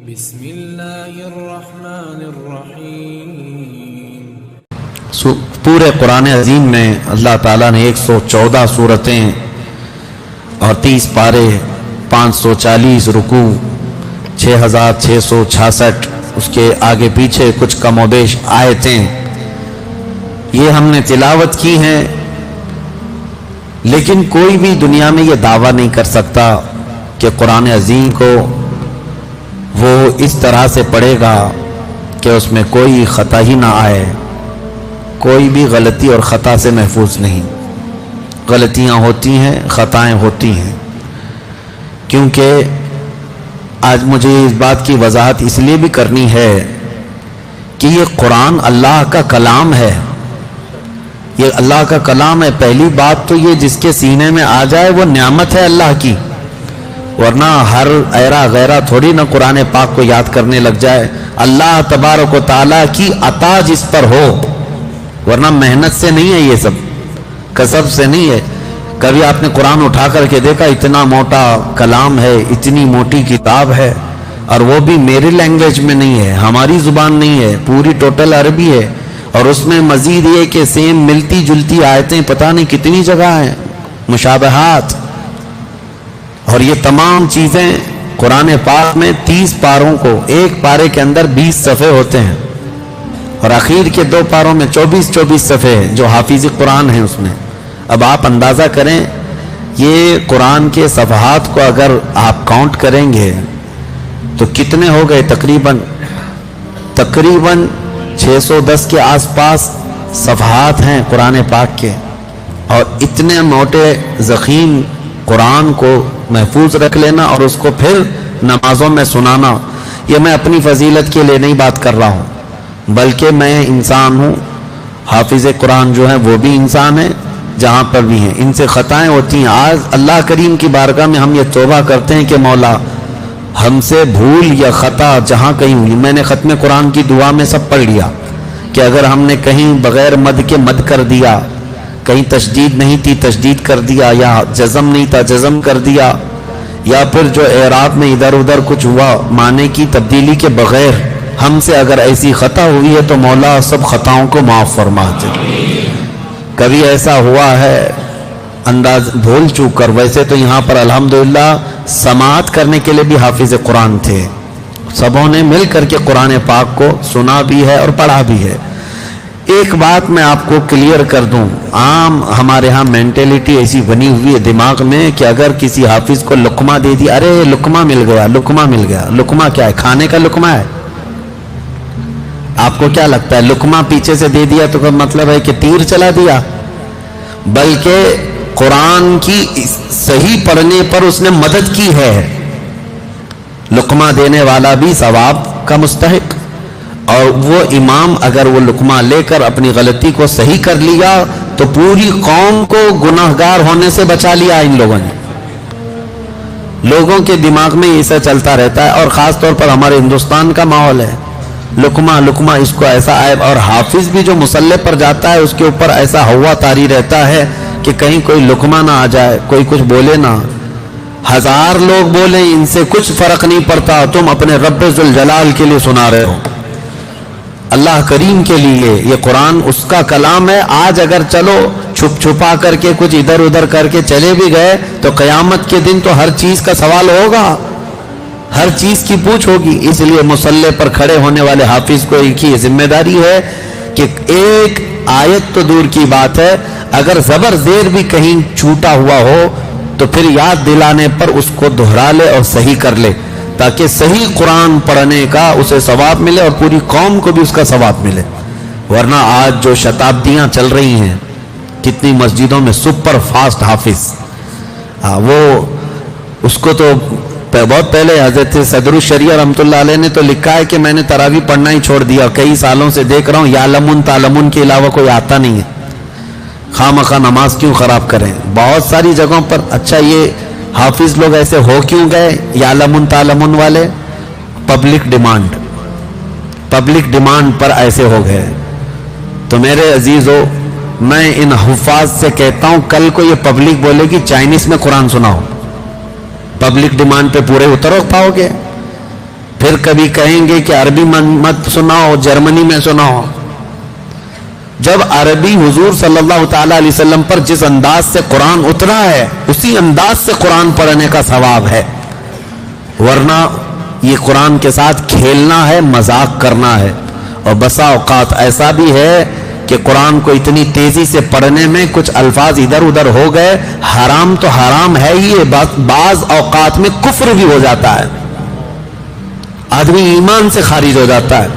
بسم اللہ الرحمن الرحیم۔ پورے قرآن عظیم میں اللہ تعالیٰ نے 114 سورتیں اور 30 پارے، 540 رکوع، 6666 اس کے آگے پیچھے کچھ کم و بیش آیتیں یہ ہم نے تلاوت کی ہیں، لیکن کوئی بھی دنیا میں یہ دعویٰ نہیں کر سکتا کہ قرآن عظیم کو وہ اس طرح سے پڑھے گا کہ اس میں کوئی خطا ہی نہ آئے، کوئی بھی غلطی اور خطا سے محفوظ نہیں۔ غلطیاں ہوتی ہیں، خطائیں ہوتی ہیں، کیونکہ آج مجھے اس بات کی وضاحت اس لیے بھی کرنی ہے کہ یہ قرآن اللہ کا کلام ہے، یہ اللہ کا کلام ہے۔ پہلی بات تو یہ جس کے سینے میں آ جائے وہ نعمت ہے اللہ کی، ورنہ ہر ایرا غیرہ تھوڑی نہ قرآن پاک کو یاد کرنے لگ جائے۔ اللہ تبارک و تعالیٰ کی عطا جس پر ہو، ورنہ محنت سے نہیں ہے، یہ سب کسب سے نہیں ہے۔ کبھی آپ نے قرآن اٹھا کر کے دیکھا؟ اتنا موٹا کلام ہے، اتنی موٹی کتاب ہے، اور وہ بھی میری لینگویج میں نہیں ہے، ہماری زبان نہیں ہے، پوری ٹوٹل عربی ہے، اور اس میں مزید یہ کہ سیم ملتی جلتی آیتیں پتہ نہیں کتنی جگہ ہیں، مشابہات۔ اور یہ تمام چیزیں قرآن پاک میں 30 پاروں کو، ایک پارے کے اندر 20 صفحے ہوتے ہیں، اور اخیر کے 2 پاروں میں 24 صفحے ہیں جو حافظ قرآن ہیں اس میں۔ اب آپ اندازہ کریں یہ قرآن کے صفحات کو اگر آپ کاؤنٹ کریں گے تو کتنے ہو گئے؟ تقریباً 610 کے آس پاس صفحات ہیں قرآن پاک کے، اور اتنے موٹے ضخیم قرآن کو محفوظ رکھ لینا اور اس کو پھر نمازوں میں سنانا، یہ میں اپنی فضیلت کے لیے نہیں بات کر رہا ہوں، بلکہ میں انسان ہوں، حافظ قرآن جو ہیں وہ بھی انسان ہیں، جہاں پر بھی ہیں ان سے خطائیں ہوتی ہیں۔ آج اللہ کریم کی بارگاہ میں ہم یہ توبہ کرتے ہیں کہ مولا ہم سے بھول یا خطا جہاں کہیں ہوئی، میں نے ختم قرآن کی دعا میں سب پڑھ لیا کہ اگر ہم نے کہیں بغیر مد کے مد کر دیا، کہیں تشدید نہیں تھی تشدید کر دیا، یا جزم نہیں تھا جزم کر دیا، یا پھر جو اعراب میں ادھر ادھر کچھ ہوا معنی کی تبدیلی کے بغیر ہم سے اگر ایسی خطا ہوئی ہے تو مولا سب خطاؤں کو معاف فرما دے۔ کبھی ایسا ہوا ہے انداز بھول چوک کر، ویسے تو یہاں پر الحمدللہ سماعت کرنے کے لیے بھی حافظ قرآن تھے، سبوں نے مل کر کے قرآن پاک کو سنا بھی ہے اور پڑھا بھی ہے۔ ایک بات میں آپ کو کلیئر کر دوں، عام ہمارے ہاں مینٹیلیٹی ایسی بنی ہوئی ہے دماغ میں کہ اگر کسی حافظ کو لقمہ دے دی، ارے لقمہ مل گیا، لقمہ مل گیا۔ لقمہ کیا ہے؟ کھانے کا لقمہ ہے؟ آپ کو کیا لگتا ہے لقمہ پیچھے سے دے دیا تو مطلب ہے کہ تیر چلا دیا؟ بلکہ قرآن کی صحیح پڑھنے پر اس نے مدد کی ہے، لقمہ دینے والا بھی ثواب کا مستحق، اور وہ امام اگر وہ لقمہ لے کر اپنی غلطی کو صحیح کر لیا تو پوری قوم کو گناہگار ہونے سے بچا لیا۔ ان لوگوں نے، لوگوں کے دماغ میں ایسا چلتا رہتا ہے، اور خاص طور پر ہمارے ہندوستان کا ماحول ہے، لقمہ لقمہ اس کو ایسا عیب، اور حافظ بھی جو مصلی پر جاتا ہے اس کے اوپر ایسا ہوا طاری رہتا ہے کہ کہیں کوئی لقمہ نہ آ جائے، کوئی کچھ بولے نہ، 1000 لوگ بولیں ان سے کچھ فرق نہیں پڑتا، تم اپنے رب ذوالجلال کے لیے سنا رہے ہو، اللہ کریم کے لیے۔ یہ قرآن اس کا کلام ہے۔ آج اگر چلو چھپ چھپا کر کے کچھ ادھر ادھر کر کے چلے بھی گئے تو قیامت کے دن تو ہر چیز کا سوال ہوگا، ہر چیز کی پوچھ ہوگی۔ اس لیے مصلی پر کھڑے ہونے والے حافظ کو ایک ہی ذمہ داری ہے کہ ایک آیت تو دور کی بات ہے، اگر زبر زیر بھی کہیں چھوٹا ہوا ہو تو پھر یاد دلانے پر اس کو دہرا لے اور صحیح کر لے، تاکہ صحیح قرآن پڑھنے کا اسے ثواب ملے اور پوری قوم کو بھی اس کا ثواب ملے۔ ورنہ آج جو شتابدیاں چل رہی ہیں کتنی مسجدوں میں سپر فاسٹ حافظ، وہ اس کو تو بہت پہلے حضرت صدر الشریعہ رحمۃ اللہ علیہ نے تو لکھا ہے کہ میں نے تراویح پڑھنا ہی چھوڑ دیا، کئی سالوں سے دیکھ رہا ہوں یعلمون تعلمون کے علاوہ کوئی آتا نہیں ہے، خواہ مخواہ نماز کیوں خراب کریں بہت ساری جگہوں پر۔ اچھا یہ حافظ لوگ ایسے ہو کیوں گئے یعلمون تعلمون والے؟ پبلک ڈیمانڈ پر ایسے ہو گئے۔ تو میرے عزیزو، میں ان حفاظ سے کہتا ہوں کل کو یہ پبلک بولے گی چائنیز میں قرآن سناؤ، پبلک ڈیمانڈ پہ پورے اتر پاؤ گے؟ پھر کبھی کہیں گے کہ عربی مت سناؤ، جرمنی میں سناؤ. جب عربی حضور صلی اللہ تعالی علیہ وسلم پر جس انداز سے قرآن اترا ہے اسی انداز سے قرآن پڑھنے کا ثواب ہے، ورنہ یہ قرآن کے ساتھ کھیلنا ہے، مذاق کرنا ہے. اور بسا اوقات ایسا بھی ہے کہ قرآن کو اتنی تیزی سے پڑھنے میں کچھ الفاظ ادھر ادھر ہو گئے. حرام تو حرام ہے ہی، بعض اوقات میں کفر بھی ہو جاتا ہے، آدمی ایمان سے خارج ہو جاتا ہے.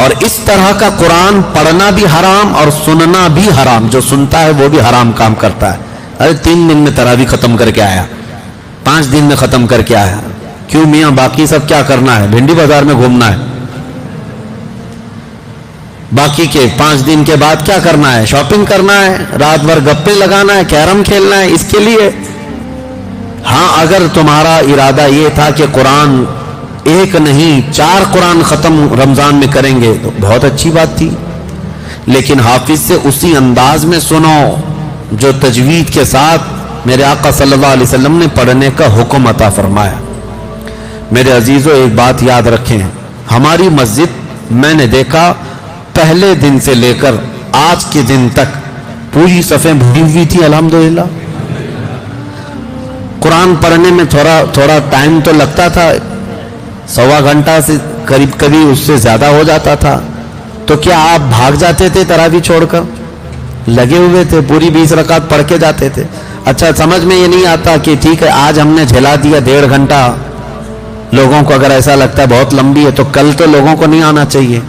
اور اس طرح کا قرآن پڑھنا بھی حرام اور سننا بھی حرام. جو سنتا ہے وہ بھی حرام کام کرتا ہے. ارے 3 دن میں تراویح ختم کر کے آیا، 5 دن میں ختم کر کے آیا. کیوں میاں؟ باقی سب کیا کرنا ہے؟ بھنڈی بازار میں گھومنا ہے. باقی کے 5 دن کے بعد کیا کرنا ہے؟ شاپنگ کرنا ہے، رات بھر گپے لگانا ہے، کیرم کھیلنا ہے. اس کے لیے ہاں اگر تمہارا ارادہ یہ تھا کہ قرآن 1 نہیں 4 قرآن ختم رمضان میں کریں گے تو بہت اچھی بات تھی، لیکن حافظ سے اسی انداز میں سنو جو تجوید کے ساتھ میرے آقا صلی اللہ علیہ وسلم نے پڑھنے کا حکم عطا فرمایا. میرے عزیزو ایک بات یاد رکھیں، ہماری مسجد میں نے دیکھا پہلے دن سے لے کر آج کے دن تک پوری صفیں بھری ہوئی تھی. الحمدللہ قرآن پڑھنے میں تھوڑا ٹائم تو لگتا تھا، 1.25 گھنٹہ سے قریب، کبھی اس سے زیادہ ہو جاتا تھا. تو کیا آپ بھاگ جاتے تھے تراویح چھوڑ کر؟ لگے ہوئے تھے، پوری 20 رکعت پڑھ کے جاتے تھے. اچھا سمجھ میں یہ نہیں آتا کہ ٹھیک ہے آج ہم نے جھلا دیا 1.5 گھنٹہ، لوگوں کو اگر ایسا لگتا ہے بہت لمبی ہے تو کل تو لوگوں کو نہیں آنا چاہیے،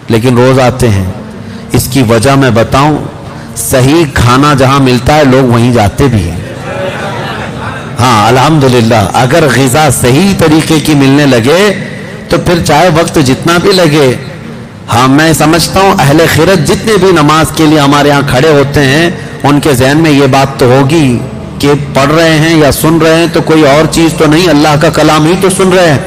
لیکن روز آتے ہیں. اس کی وجہ میں بتاؤں، صحیح کھانا جہاں ملتا ہے لوگ وہیں جاتے بھی ہیں. ہاں الحمدللہ اگر غذا صحیح طریقے کی ملنے لگے تو پھر چاہے وقت جتنا بھی لگے. ہاں میں سمجھتا ہوں اہل خیرت جتنے بھی نماز کے لیے ہمارے ہاں کھڑے ہوتے ہیں ان کے ذہن میں یہ بات تو ہوگی کہ پڑھ رہے ہیں یا سن رہے ہیں تو کوئی اور چیز تو نہیں، اللہ کا کلام ہی تو سن رہے ہیں.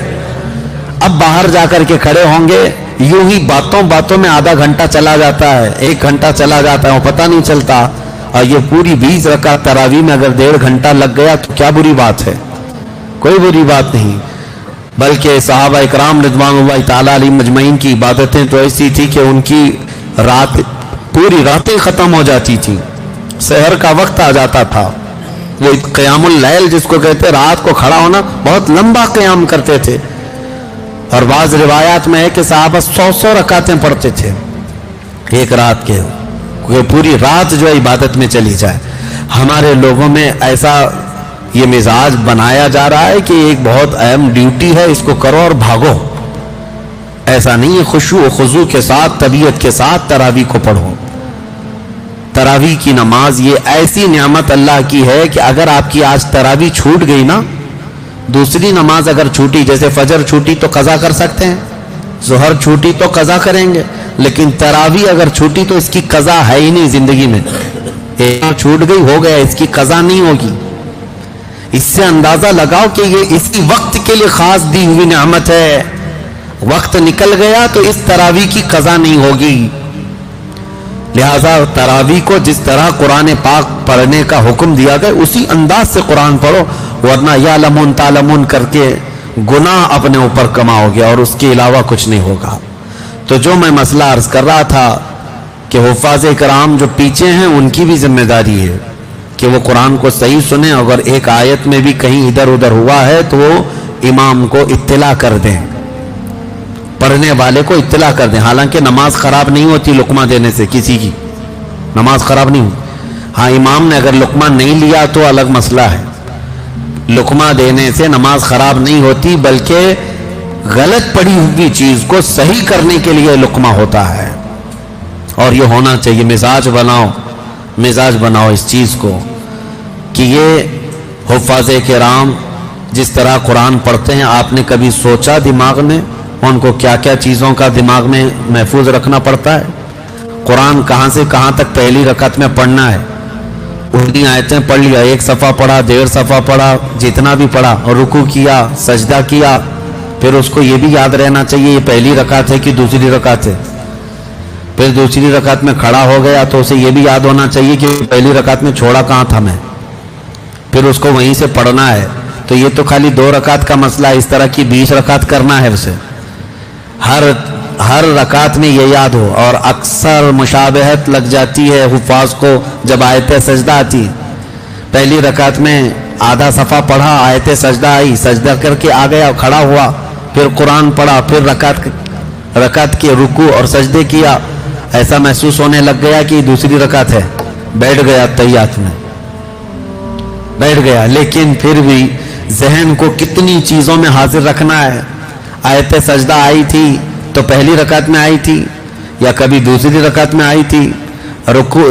اب باہر جا کر کے کھڑے ہوں گے، یوں ہی باتوں میں آدھا گھنٹہ چلا جاتا ہے، 1 گھنٹہ چلا جاتا ہے، وہ پتہ نہیں چلتا. اور یہ پوری 20 رکعت تراویح میں اگر 1.5 گھنٹہ لگ گیا تو کیا بری بات ہے؟ کوئی بری بات نہیں. بلکہ صحابہ اکرام رضوان اللہ تعالیٰ علیہم اجمعین کی عبادتیں تو ایسی تھی کہ ان کی پوری راتیں ختم ہو جاتی تھی، سحر کا وقت آ جاتا تھا. وہ قیام اللیل جس کو کہتے، رات کو کھڑا ہونا، بہت لمبا قیام کرتے تھے. اور بعض روایات میں ہے کہ صحابہ 100 رکعتیں پڑھتے تھے ایک رات کے، پوری رات جو عبادت میں چلی جائے. ہمارے لوگوں میں ایسا یہ مزاج بنایا جا رہا ہے کہ ایک بہت اہم ڈیوٹی ہے، اس کو کرو اور بھاگو. ایسا نہیں ہے، خشوع و خضوع کے ساتھ، طبیعت کے ساتھ تراویح کو پڑھو. تراویح کی نماز یہ ایسی نعمت اللہ کی ہے کہ اگر آپ کی آج تراویح چھوٹ گئی نا، دوسری نماز اگر چھوٹی، جیسے فجر چھوٹی تو قضا کر سکتے ہیں، ظہر چھوٹی تو قضا کریں گے، لیکن تراویح اگر چھوٹی تو اس کی قضا ہے ہی نہیں زندگی میں. ایک چھوٹ گئی ہو گیا، اس کی قضا نہیں ہوگی. اس سے اندازہ لگاؤ کہ یہ اسی وقت کے لیے خاص دی ہوئی نعمت ہے. وقت نکل گیا تو اس تراویح کی قضا نہیں ہوگی. لہذا تراویح کو جس طرح قرآن پاک پڑھنے کا حکم دیا گیا اسی انداز سے قرآن پڑھو، ورنہ یعلمون تعلمون کر کے گناہ اپنے اوپر کماؤ گے اور اس کے علاوہ کچھ نہیں ہوگا. تو جو میں مسئلہ عرض کر رہا تھا کہ حفاظ کرام جو پیچھے ہیں ان کی بھی ذمہ داری ہے کہ وہ قرآن کو صحیح سنیں. اگر ایک آیت میں بھی کہیں ادھر ادھر ہوا ہے تو وہ امام کو اطلاع کر دیں، پڑھنے والے کو اطلاع کر دیں. حالانکہ نماز خراب نہیں ہوتی لقمہ دینے سے، کسی کی نماز خراب نہیں ہوتی. ہاں امام نے اگر لقمہ نہیں لیا تو الگ مسئلہ ہے. لقمہ دینے سے نماز خراب نہیں ہوتی، بلکہ غلط پڑی ہوئی چیز کو صحیح کرنے کے لیے لقمہ ہوتا ہے. اور یہ ہونا چاہیے. مزاج بناؤ اس چیز کو کہ یہ حفاظ کرام جس طرح قرآن پڑھتے ہیں، آپ نے کبھی سوچا دماغ میں ان کو کیا کیا چیزوں کا دماغ میں محفوظ رکھنا پڑتا ہے؟ قرآن کہاں سے کہاں تک پہلی رکعت میں پڑھنا ہے، اتنی آیتیں پڑھ لیا، 1 صفحہ پڑھا، 1.5 صفحہ پڑھا، جتنا بھی پڑھا، اور رکوع کیا، سجدہ کیا. پھر اس کو یہ بھی یاد رہنا چاہیے یہ پہلی رکعت ہے کہ دوسری رکعت ہے. پھر دوسری رکعت میں کھڑا ہو گیا تو اسے یہ بھی یاد ہونا چاہیے کہ پہلی رکعت میں چھوڑا کہاں تھا میں، پھر اس کو وہیں سے پڑھنا ہے. تو یہ تو خالی 2 رکعت کا مسئلہ ہے، اس طرح کی 20 رکعت کرنا ہے اسے، ہر رکعت میں یہ یاد ہو. اور اکثر مشابہت لگ جاتی ہے حفاظ کو جب آیت سجدہ آتی. پہلی رکعت میں آدھا صفحہ پڑھا، آیت سجدہ آئی، سجدہ کر کے آ گیا، کھڑا ہوا، پھر قرآن پڑھا، پھر رکعت کے رکوع اور سجدے کیا. ایسا محسوس ہونے لگ گیا کہ دوسری رکعت ہے، بیٹھ گیا تحیات میں، بیٹھ گیا. لیکن پھر بھی ذہن کو کتنی چیزوں میں حاضر رکھنا ہے. آیت سجدہ آئی تھی تو پہلی رکعت میں آئی تھی یا کبھی دوسری رکعت میں آئی تھی.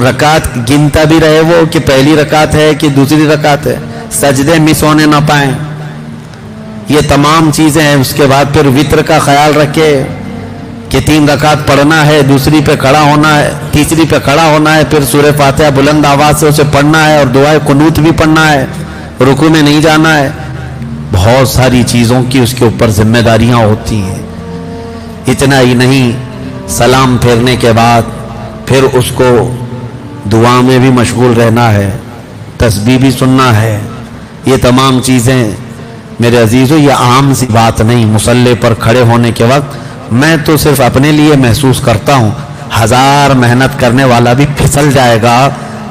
رکعت گنتا بھی رہے وہ کہ پہلی رکعت ہے کہ دوسری رکعت ہے، سجدے مس ہونے نہ پائیں. یہ تمام چیزیں ہیں. اس کے بعد پھر وتر کا خیال رکھے کہ 3 رکعت پڑھنا ہے، دوسری پہ کھڑا ہونا ہے، تیسری پہ کھڑا ہونا ہے، پھر سورہ فاتحہ بلند آواز سے اسے پڑھنا ہے اور دعائے قنوت بھی پڑھنا ہے، رکوع میں نہیں جانا ہے. بہت ساری چیزوں کی اس کے اوپر ذمہ داریاں ہوتی ہیں. اتنا ہی نہیں، سلام پھیرنے کے بعد پھر اس کو دعا میں بھی مشغول رہنا ہے، تسبیح بھی سننا ہے. یہ تمام چیزیں میرے عزیزو یہ عام سی بات نہیں. مصلی پر کھڑے ہونے کے وقت میں تو صرف اپنے لیے محسوس کرتا ہوں، 1000 محنت کرنے والا بھی پھسل جائے گا،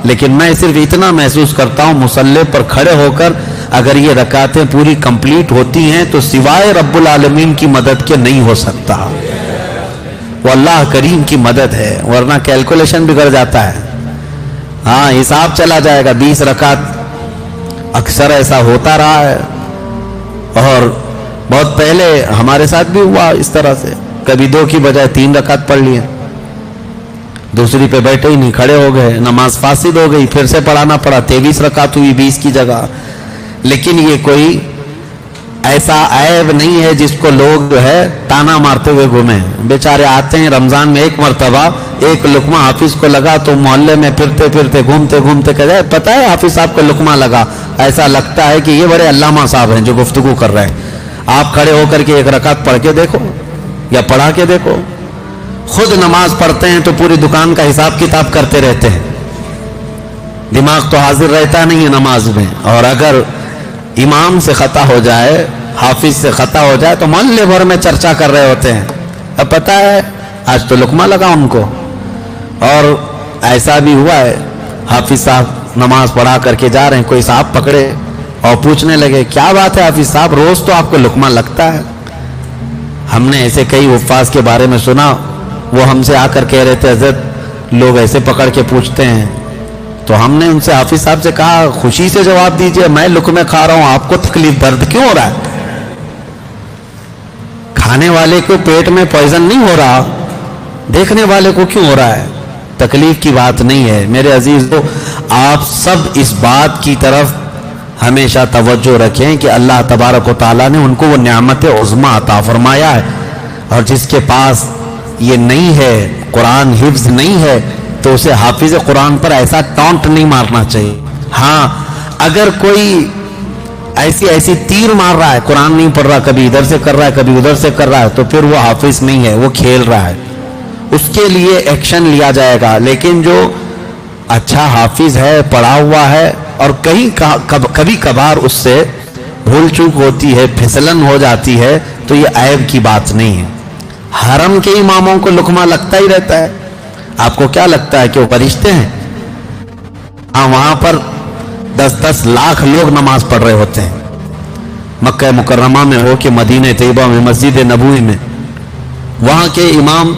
لیکن میں صرف اتنا محسوس کرتا ہوں مصلی پر کھڑے ہو کر اگر یہ رکعتیں پوری کمپلیٹ ہوتی ہیں تو سوائے رب العالمین کی مدد کے نہیں ہو سکتا. وہ اللہ کریم کی مدد ہے، ورنہ کیلکولیشن بگڑ جاتا ہے. ہاں حساب چلا جائے گا. 20 رکعت اکثر ایسا ہوتا رہا ہے، اور بہت پہلے ہمارے ساتھ بھی ہوا اس طرح سے. کبھی 2 کی بجائے 3 رکعت پڑھ لیے، دوسری پہ بیٹھے ہی نہیں، کھڑے ہو گئے، نماز فاسد ہو گئی، پھر سے پڑھانا پڑا، 23 رکعت ہوئی 20 کی جگہ. لیکن یہ کوئی ایسا عیب نہیں ہے جس کو لوگ جو ہے تانا مارتے ہوئے گھومیں. بیچارے آتے ہیں رمضان میں ایک مرتبہ ایک لقمہ حافظ کو لگا تو محلے میں پھرتے پھرتے گھومتے گھومتے کہتے ہیں پتہ ہے حافظ صاحب کو لقمہ لگا. ایسا لگتا ہے کہ یہ بڑے علامہ صاحب ہیں جو گفتگو کر رہے ہیں. آپ کھڑے ہو کر کے 1 رکعت پڑھ کے دیکھو یا پڑھا کے دیکھو. خود نماز پڑھتے ہیں تو پوری دکان کا حساب کتاب کرتے رہتے ہیں، دماغ تو حاضر رہتا نہیں ہے نماز میں. اور اگر امام سے خطا ہو جائے، حافظ سے خطا ہو جائے تو محلے بھر میں چرچا کر رہے ہوتے ہیں. اب پتہ ہے آج تو لقمہ لگا ان کو. اور ایسا بھی ہوا ہے حافظ صاحب نماز پڑھا کر کے جا رہے ہیں، کوئی صاحب پکڑے اور پوچھنے لگے کیا بات ہے حافظ صاحب، روز تو آپ کو لقمہ لگتا ہے. ہم نے ایسے کئی حفاظ کے بارے میں سنا، وہ ہم سے آ کر کہہ رہے تھے حضرت لوگ ایسے پکڑ کے پوچھتے ہیں. تو ہم نے ان سے حافظ صاحب سے کہا خوشی سے جواب دیجئے، میں لقمے کھا رہا ہوں، آپ کو تکلیف درد کیوں ہو رہا ہے؟ کھانے والے کو پیٹ میں پوائزن نہیں ہو رہا، دیکھنے والے کو کیوں ہو رہا ہے؟ تکلیف کی بات نہیں ہے. میرے عزیز تو آپ سب اس بات کی طرف ہمیشہ توجہ رکھیں کہ اللہ تبارک و تعالیٰ نے ان کو وہ نعمت عظمیٰ عطا فرمایا ہے، اور جس کے پاس یہ نہیں ہے، قرآن حفظ نہیں ہے، تو اسے حافظ قرآن پر ایسا ٹونٹ نہیں مارنا چاہیے. ہاں اگر کوئی ایسی تیر مار رہا ہے، قرآن نہیں پڑھ رہا، کبھی ادھر سے کر رہا ہے کبھی ادھر سے کر رہا ہے، تو پھر وہ حافظ نہیں ہے، وہ کھیل رہا ہے، اس کے لیے ایکشن لیا جائے گا. لیکن جو اچھا حافظ ہے، پڑھا ہوا ہے، اور کبھی کبھار اس سے بھول چوک ہوتی ہے، پھسلن ہو جاتی ہے، تو یہ عیب کی بات نہیں ہے. حرم کے اماموں کو لقمہ لگتا ہی رہتا ہے. آپ کو کیا لگتا ہے کہ وہ فرشتے ہیں؟ ہاں وہاں پر 10 لاکھ لوگ نماز پڑھ رہے ہوتے ہیں، مکہ مکرمہ میں ہو کہ مدینہ طیبہ میں، مسجد نبوی میں. وہاں کے امام،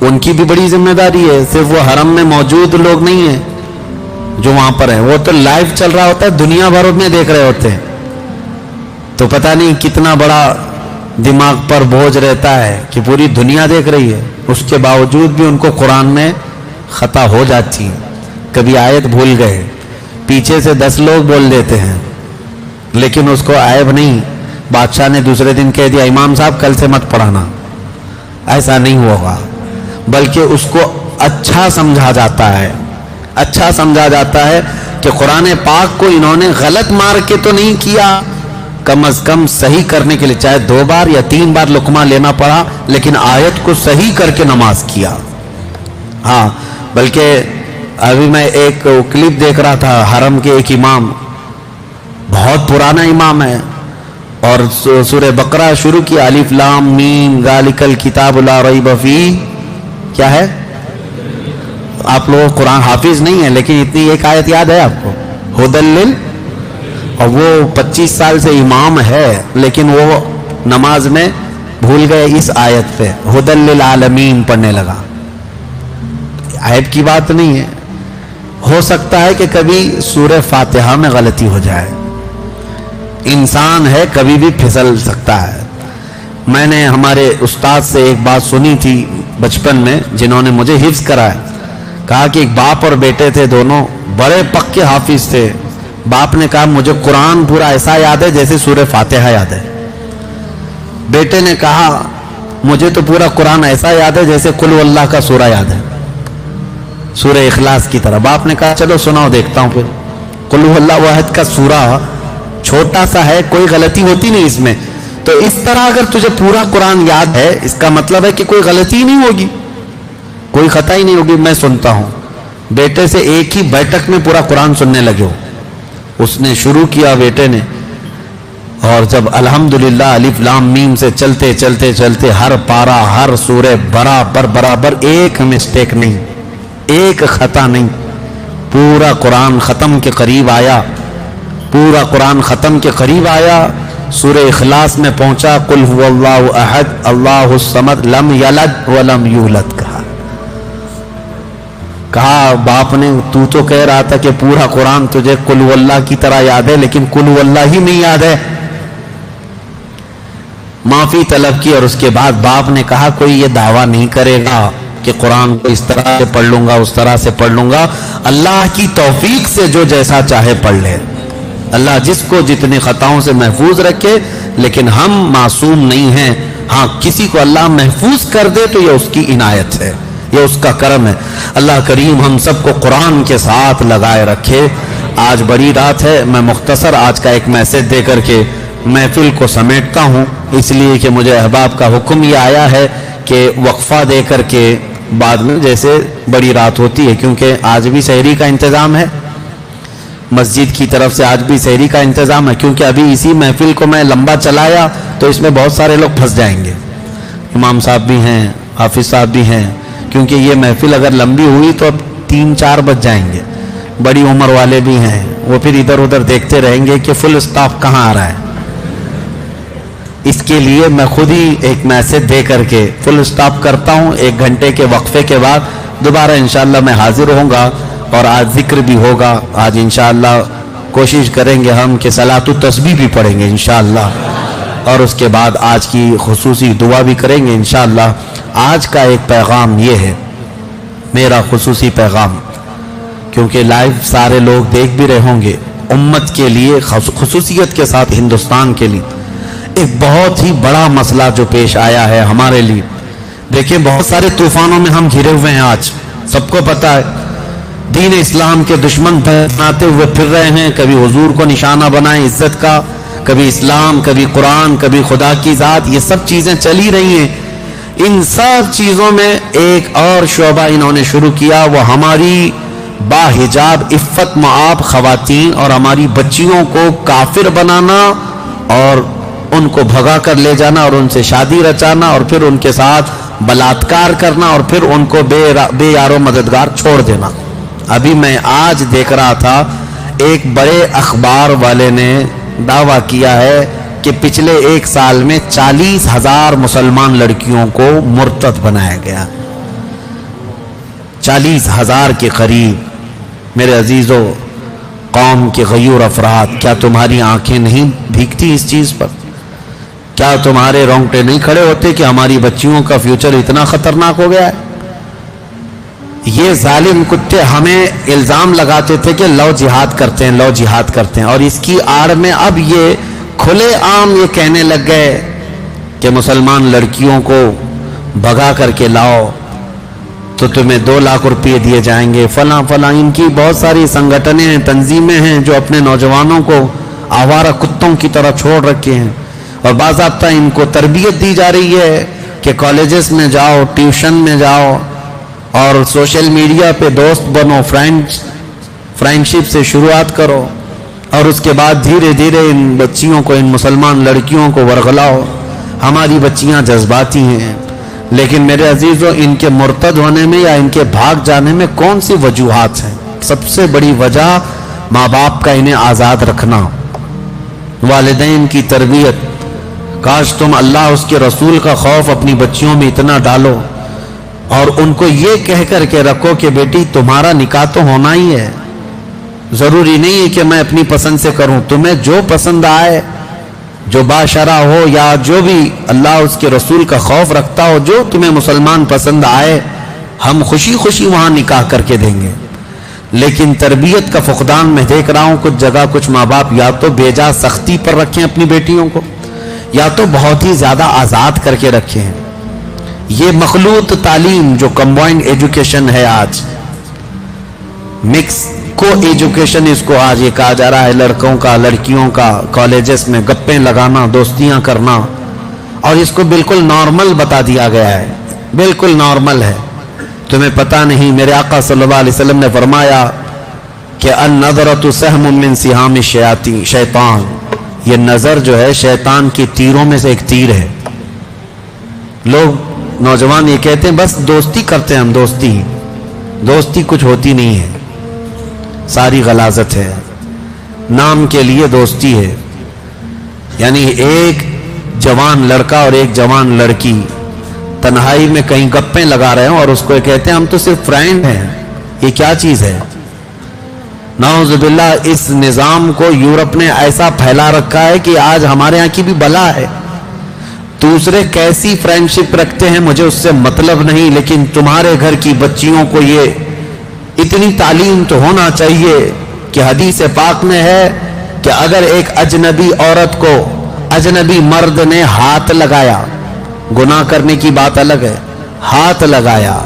ان کی بھی بڑی ذمہ داری ہے. صرف وہ حرم میں موجود لوگ نہیں ہیں جو وہاں پر ہیں، وہ تو لائیو چل رہا ہوتا ہے، دنیا بھر میں دیکھ رہے ہوتے ہیں. تو پتہ نہیں کتنا بڑا دماغ پر بوجھ رہتا ہے کہ پوری دنیا دیکھ رہی ہے. اس کے باوجود بھی ان کو قرآن میں خطا ہو جاتی ہے. کبھی آیت بھول گئے، پیچھے سے 10 لوگ بول دیتے ہیں، لیکن اس کو عیب نہیں. بادشاہ نے دوسرے دن کہہ دیا امام صاحب کل سے مت پڑھانا. ایسا نہیں ہوگا، بلکہ اس کو اچھا سمجھا جاتا ہے، اچھا سمجھا جاتا ہے کہ قرآن پاک کو انہوں نے غلط مار کے تو نہیں کیا، کم از کم صحیح کرنے کے لیے چاہے 2 بار یا 3 بار لقمہ لینا پڑا، لیکن آیت کو صحیح کر کے نماز کیا. ہاں بلکہ ابھی میں ایک کلپ دیکھ رہا تھا، حرم کے ایک امام بہت پرانا امام ہے. اور سورہ بقرہ شروع کیا الف لام میم ذالک الکتاب لا ریب فیہ. کیا ہے؟ آپ لوگ قرآن حافظ نہیں ہیں لیکن اتنی ایک آیت یاد ہے آپ کو, ہدی. اور وہ 25 سال سے امام ہے لیکن وہ نماز میں بھول گئے اس آیت پہ, ہدی للعالمین پڑھنے لگا. عیب کی بات نہیں ہے, ہو سکتا ہے کہ کبھی سورہ فاتحہ میں غلطی ہو جائے, انسان ہے کبھی بھی پھسل سکتا ہے. میں نے ہمارے استاد سے ایک بات سنی تھی بچپن میں جنہوں نے مجھے حفظ کرایا. کہا کہ ایک باپ اور بیٹے تھے, دونوں بڑے پکے حافظ تھے. باپ نے کہا مجھے قرآن پورا ایسا یاد ہے جیسے سورہ فاتحہ یاد ہے. بیٹے نے کہا مجھے تو پورا قرآن ایسا یاد ہے جیسے قل واللہ کا سورہ یاد ہے, سورہ اخلاص کی طرح. باپ نے کہا چلو سناؤ دیکھتا ہوں. پھر قل واللہ واحد کا سورہ چھوٹا سا ہے, کوئی غلطی ہوتی نہیں اس میں. تو اس طرح اگر تجھے پورا قرآن یاد ہے اس کا مطلب ہے کہ کوئی غلطی نہیں ہوگی, کوئی خطا ہی نہیں ہوگی. میں سنتا ہوں. بیٹے سے ایک ہی بیٹھک میں پورا قرآن سننے لگے. اس نے شروع کیا بیٹے نے, اور جب الحمدللہ الف لام میم سے چلتے چلتے چلتے ہر پارا ہر سورہ برابر ایک مسٹیک نہیں, ایک خطا نہیں, پورا قرآن ختم کے قریب آیا. پورا قرآن ختم کے قریب آیا, سورہ اخلاص میں پہنچا, قل هو اللہ احد اللہ الصمد لم یلد ولم یولد. کہا باپ نے تو کہہ رہا تھا کہ پورا قرآن تجھے قل واللہ کی طرح یاد ہے لیکن قل واللہ ہی نہیں یاد ہے. معافی طلب کی اور اس کے بعد باپ نے کہا کوئی یہ دعویٰ نہیں کرے گا کہ قرآن کو اس طرح سے پڑھ لوں گا اس طرح سے پڑھ لوں گا. اللہ کی توفیق سے جو جیسا چاہے پڑھ لے. اللہ جس کو جتنے خطاؤں سے محفوظ رکھے, لیکن ہم معصوم نہیں ہیں. ہاں کسی کو اللہ محفوظ کر دے تو یہ اس کی عنایت ہے, یہ اس کا کرم ہے. اللہ کریم ہم سب کو قرآن کے ساتھ لگائے رکھے. آج بڑی رات ہے, میں مختصر آج کا ایک میسج دے کر کے محفل کو سمیٹتا ہوں, اس لیے کہ مجھے احباب کا حکم یہ آیا ہے کہ وقفہ دے کر کے بعد میں جیسے بڑی رات ہوتی ہے, کیونکہ آج بھی سحری کا انتظام ہے, مسجد کی طرف سے آج بھی سحری کا انتظام ہے. کیونکہ ابھی اسی محفل کو میں لمبا چلایا تو اس میں بہت سارے لوگ پھنس جائیں گے. امام صاحب بھی ہیں, حافظ صاحب بھی ہیں, کیونکہ یہ محفل اگر لمبی ہوئی تو اب 3-4 بج جائیں گے. بڑی عمر والے بھی ہیں, وہ پھر ادھر ادھر دیکھتے رہیں گے کہ فل اسٹاپ کہاں آ رہا ہے. اس کے لیے میں خود ہی ایک میسج دے کر کے فل اسٹاپ کرتا ہوں. 1 گھنٹے کے وقفے کے بعد دوبارہ انشاءاللہ میں حاضر ہوں گا, اور آج ذکر بھی ہوگا. آج انشاءاللہ کوشش کریں گے ہم کہ صلاۃ التسبیح بھی پڑھیں گے انشاءاللہ, اور اس کے بعد آج کی خصوصی دعا بھی کریں گے انشاءاللہ. آج کا ایک پیغام یہ ہے, میرا خصوصی پیغام, کیونکہ لائیو سارے لوگ دیکھ بھی رہے ہوں گے. امت کے لیے خصوصیت کے ساتھ ہندوستان کے لیے ایک بہت ہی بڑا مسئلہ جو پیش آیا ہے ہمارے لیے. دیکھیں بہت سارے طوفانوں میں ہم گھرے ہوئے ہیں. آج سب کو پتا ہے دین اسلام کے دشمن بناتے ہوئے پھر رہے ہیں. کبھی حضور کو نشانہ بنائیں عزت کا, کبھی اسلام, کبھی قرآن, کبھی خدا کی ذات, یہ سب چیزیں چلی رہی ہیں. ان سب چیزوں میں ایک اور شعبہ انہوں نے شروع کیا, وہ ہماری باحجاب عفت معاب خواتین اور ہماری بچیوں کو کافر بنانا اور ان کو بھگا کر لے جانا اور ان سے شادی رچانا اور پھر ان کے ساتھ بلاತ್ಕಾರ کرنا اور پھر ان کو بے یار و مددگار چھوڑ دینا. ابھی میں آج دیکھ رہا تھا ایک بڑے اخبار والے نے دعویٰ کیا ہے کہ پچھلے 1 سال میں 40,000 مسلمان لڑکیوں کو مرتد بنایا گیا. 40,000 کے قریب. میرے عزیزو, قوم کے غیور افراد, کیا تمہاری آنکھیں نہیں بھیگتی اس چیز پر؟ کیا تمہارے رونگٹے نہیں کھڑے ہوتے کہ ہماری بچیوں کا فیوچر اتنا خطرناک ہو گیا ہے؟ یہ ظالم کتے ہمیں الزام لگاتے تھے کہ لو جہاد کرتے ہیں, لو جہاد کرتے ہیں, اور اس کی آڑ میں اب یہ کھلے عام یہ کہنے لگ گئے کہ مسلمان لڑکیوں کو بھگا کر کے لاؤ تو تمہیں 2 لاکھ روپے دیے جائیں گے, فلاں فلاں. ان کی بہت ساری سنگٹنیں ہیں, تنظیمیں ہیں جو اپنے نوجوانوں کو آوارہ کتوں کی طرح چھوڑ رکھے ہیں, اور باضابطہ ان کو تربیت دی جا رہی ہے کہ کالجز میں جاؤ, ٹیوشن میں جاؤ, اور سوشل میڈیا پہ دوست بنو, فرینڈشپ سے شروعات کرو, اور اس کے بعد دھیرے دھیرے ان بچیوں کو، ان مسلمان لڑکیوں کو ورغلاؤ. ہماری بچیاں جذباتی ہیں، لیکن میرے عزیزوں ان کے مرتد ہونے میں یا ان کے بھاگ جانے میں کون سی وجوہات ہیں؟ سب سے بڑی وجہ ماں باپ کا انہیں آزاد رکھنا، والدین کی تربیت. کاش تم اللہ اس کے رسول کا خوف اپنی بچیوں میں اتنا ڈالو اور ان کو یہ کہہ کر کے رکھو کہ بیٹی تمہارا نکاح تو ہونا ہی ہے، ضروری نہیں ہے کہ میں اپنی پسند سے کروں، تمہیں جو پسند آئے، جو باشرہ ہو یا جو بھی اللہ اس کے رسول کا خوف رکھتا ہو، جو تمہیں مسلمان پسند آئے، ہم خوشی خوشی وہاں نکاح کر کے دیں گے. لیکن تربیت کا فقدان میں دیکھ رہا ہوں کچھ جگہ کچھ ماں باپ یا تو بے جا سختی پر رکھیں اپنی بیٹیوں کو، یا تو بہت ہی زیادہ آزاد کر کے رکھے ہیں. یہ مخلوط تعلیم جو کمبائنڈ ایجوکیشن ہے، آج مکس کو ایجوکیشن اس کو آج یہ کہا جا رہا ہے، لڑکوں کا لڑکیوں کا کالجز میں گپیں لگانا، دوستیاں کرنا، اور اس کو بالکل نارمل بتا دیا گیا ہے، بالکل نارمل ہے. تمہیں پتہ نہیں میرے آقا صلی اللہ علیہ وسلم نے فرمایا کہ النظرۃ سہم من سہام شیطان، یہ نظر جو ہے شیطان کی تیروں میں سے ایک تیر ہے. لوگ نوجوان یہ کہتے ہیں بس دوستی کرتے ہیں ہم، دوستی کچھ ہوتی نہیں ہے، ساری غلاظت ہے، نام کے لیے دوستی ہے. یعنی ایک جوان لڑکا اور ایک جوان لڑکی تنہائی میں کہیں گپیں لگا رہے ہیں اور اس کو کہتے ہیں ہم تو صرف فرینڈ ہیں. یہ کیا چیز ہے؟ نعوذ باللہ. اس نظام کو یورپ نے ایسا پھیلا رکھا ہے کہ آج ہمارے ہاں کی بھی بلا ہے. دوسرے کیسی فرینڈشپ رکھتے ہیں مجھے اس سے مطلب نہیں، لیکن تمہارے گھر کی بچیوں کو یہ اتنی تعلیم تو ہونا چاہیے کہ حدیث پاک میں ہے کہ اگر ایک اجنبی عورت کو اجنبی مرد نے ہاتھ لگایا، گناہ کرنے کی بات الگ ہے، ہاتھ لگایا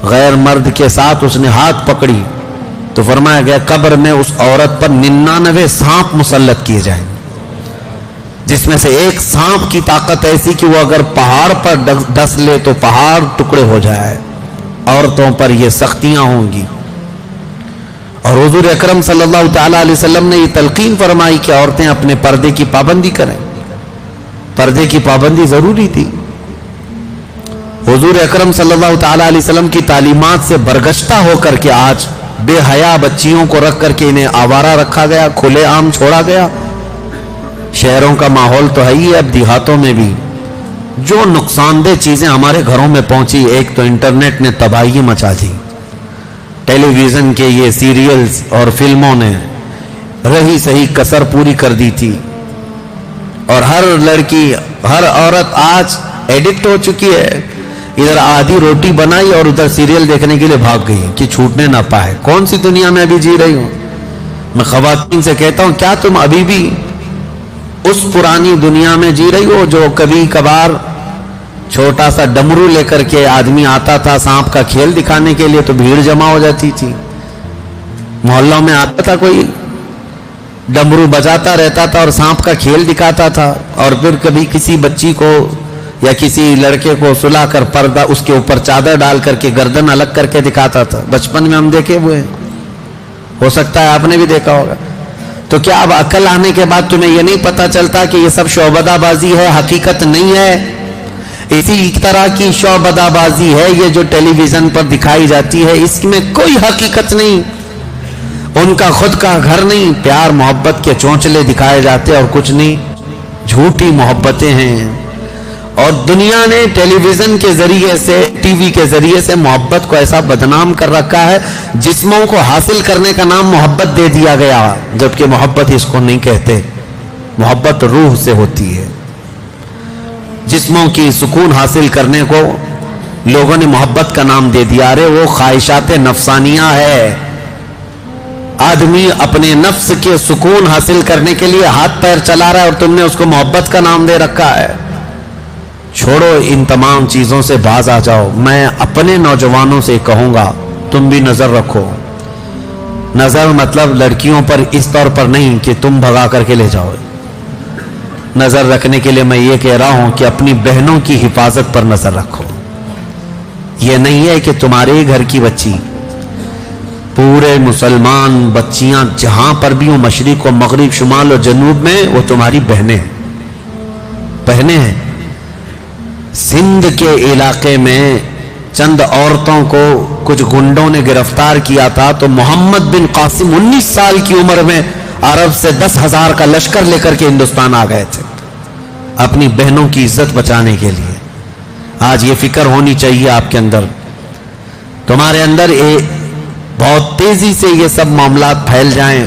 غیر مرد کے ساتھ، اس نے ہاتھ پکڑی، تو فرمایا گیا قبر میں اس عورت پر 99 سانپ مسلط کیے جائیں، جس میں سے ایک سانپ کی طاقت ایسی کہ وہ اگر پہاڑ پر ڈس لے تو پہاڑ ٹکڑے ہو جائے. عورتوں پر یہ سختیاں ہوں گی. اور حضور اکرم صلی اللہ تعالی علیہ وسلم نے یہ تلقین فرمائی کہ عورتیں اپنے پردے کی پابندی کریں. پردے کی پابندی ضروری تھی. حضور اکرم صلی اللہ تعالی علیہ وسلم کی تعلیمات سے برگشتہ ہو کر کے آج بے حیا بچیوں کو رکھ کر کے انہیں آوارہ رکھا گیا، کھلے عام چھوڑا گیا. شہروں کا ماحول تو ہے ہی، اب دیہاتوں میں بھی جو نقصان دہ چیزیں ہمارے گھروں میں پہنچی. ایک تو انٹرنیٹ نے تباہی مچا دی، ٹیلی ویژن کے یہ سیریلز اور فلموں نے رہی صحیح کسر پوری کر دی تھی، اور ہر لڑکی ہر عورت آج ایڈکٹ ہو چکی ہے. ادھر آدھی روٹی بنائی اور ادھر سیریل دیکھنے کے لیے بھاگ گئی کہ چھوٹنے نہ پائے. کون سی دنیا میں ابھی جی رہی ہوں؟ میں خواتین سے کہتا ہوں کیا تم ابھی بھی اس پرانی دنیا میں جی رہی ہو جو کبھی کبھار چھوٹا سا ڈمرو لے کر کے آدمی آتا تھا سانپ کا کھیل دکھانے کے لیے تو بھیڑ جمع ہو جاتی تھی، محلوں میں آتا تھا کوئی ڈمرو بجاتا رہتا تھا اور سانپ کا کھیل دکھاتا تھا، اور پھر کبھی کسی بچی کو یا کسی لڑکے کو سلا کر پردہ اس کے اوپر چادر ڈال کر کے گردن الگ کر کے دکھاتا تھا. بچپن میں ہم دیکھے ہوئے، ہو سکتا ہے آپ نے بھی دیکھا ہوگا. تو کیا اب عقل آنے کے بعد تمہیں یہ نہیں پتا چلتا کہ یہ سب شعبدہ بازی ہے، حقیقت نہیں ہے؟ اسی طرح کی شعبدہ بازی ہے یہ جو ٹیلی ویژن پر دکھائی جاتی ہے، اس میں کوئی حقیقت نہیں، ان کا خود کا گھر نہیں، پیار محبت کے چونچلے دکھائے جاتے اور کچھ نہیں، جھوٹی محبتیں ہیں. اور دنیا نے ٹیلی ویژن کے ذریعے سے، ٹی وی کے ذریعے سے محبت کو ایسا بدنام کر رکھا ہے، جسموں کو حاصل کرنے کا نام محبت دے دیا گیا، جبکہ محبت اس کو نہیں کہتے. محبت روح سے ہوتی ہے. جسموں کی سکون حاصل کرنے کو لوگوں نے محبت کا نام دے دیا. ارے وہ خواہشات نفسانیہ ہے. آدمی اپنے نفس کے سکون حاصل کرنے کے لیے ہاتھ پیر چلا رہا ہے اور تم نے اس کو محبت کا نام دے رکھا ہے. چھوڑو ان تمام چیزوں سے باز آ جاؤ. میں اپنے نوجوانوں سے کہوں گا تم بھی نظر رکھو. نظر مطلب لڑکیوں پر اس طور پر نہیں کہ تم بھگا کر کے لے جاؤ. نظر رکھنے کے لیے میں یہ کہہ رہا ہوں کہ اپنی بہنوں کی حفاظت پر نظر رکھو. یہ نہیں ہے کہ تمہارے ہی گھر کی بچی پورے مسلمان بچیاں جہاں پر بھی ہوں، مشرق و مغرب، شمال و جنوب میں، وہ تمہاری بہنیں ہیں۔ سندھ کے علاقے میں چند عورتوں کو کچھ گنڈوں نے گرفتار کیا تھا، تو محمد بن قاسم 19 سال کی عمر میں عرب سے 10,000 کا لشکر لے کر کے ہندوستان آ گئے تھے اپنی بہنوں کی عزت بچانے کے لیے۔ آج یہ فکر ہونی چاہیے آپ کے اندر، تمہارے اندر بہت تیزی سے یہ سب معاملات پھیل جائیں۔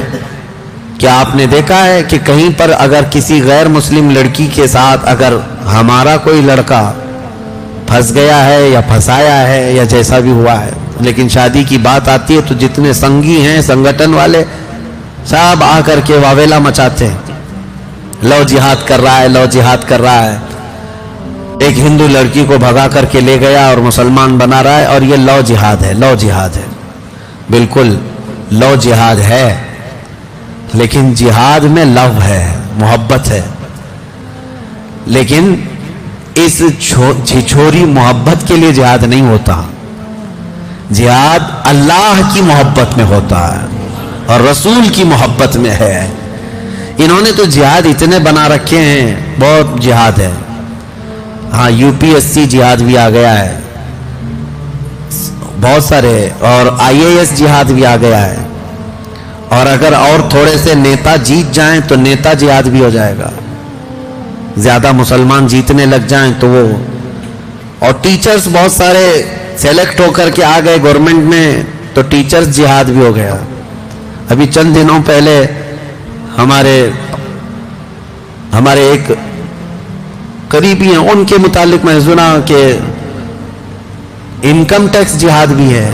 کیا آپ نے دیکھا ہے کہ کہیں پر اگر کسی غیر مسلم لڑکی کے ساتھ اگر ہمارا کوئی لڑکا پھنس گیا ہے یا پھنسایا ہے یا جیسا بھی ہوا ہے، لیکن شادی کی بات آتی ہے تو جتنے سنگی ہیں سنگٹن والے سب آ کر کے واویلا مچاتے ہیں، لو جہاد کر رہا ہے، لو جہاد کر رہا ہے۔ ایک ہندو لڑکی کو بھگا کر کے لے گیا اور مسلمان بنا رہا ہے، اور یہ لو جہاد ہے، لو جہاد ہے۔ بالکل لو جہاد ہے، لیکن جہاد میں لو ہے، محبت ہے، لیکن اس چھوری محبت کے لیے جہاد نہیں ہوتا، جہاد اللہ کی محبت میں ہوتا ہے اور رسول کی محبت میں ہے۔ انہوں نے تو جہاد اتنے بنا رکھے ہیں، بہت جہاد ہے۔ ہاں UPSC جہاد بھی آ گیا ہے بہت سارے، اور IAS جہاد بھی آ گیا ہے، اور اگر اور تھوڑے سے نیتا جیت جائیں تو نیتا جہاد بھی ہو جائے گا، زیادہ مسلمان جیتنے لگ جائیں تو وہ، اور ٹیچرز بہت سارے سیلیکٹ ہو کر کے آ گئے گورنمنٹ میں تو ٹیچرز جہاد بھی ہو گیا۔ ابھی چند دنوں پہلے ہمارے ایک قریبی ہیں، ان کے متعلق میں سنا کہ انکم ٹیکس جہاد بھی ہے،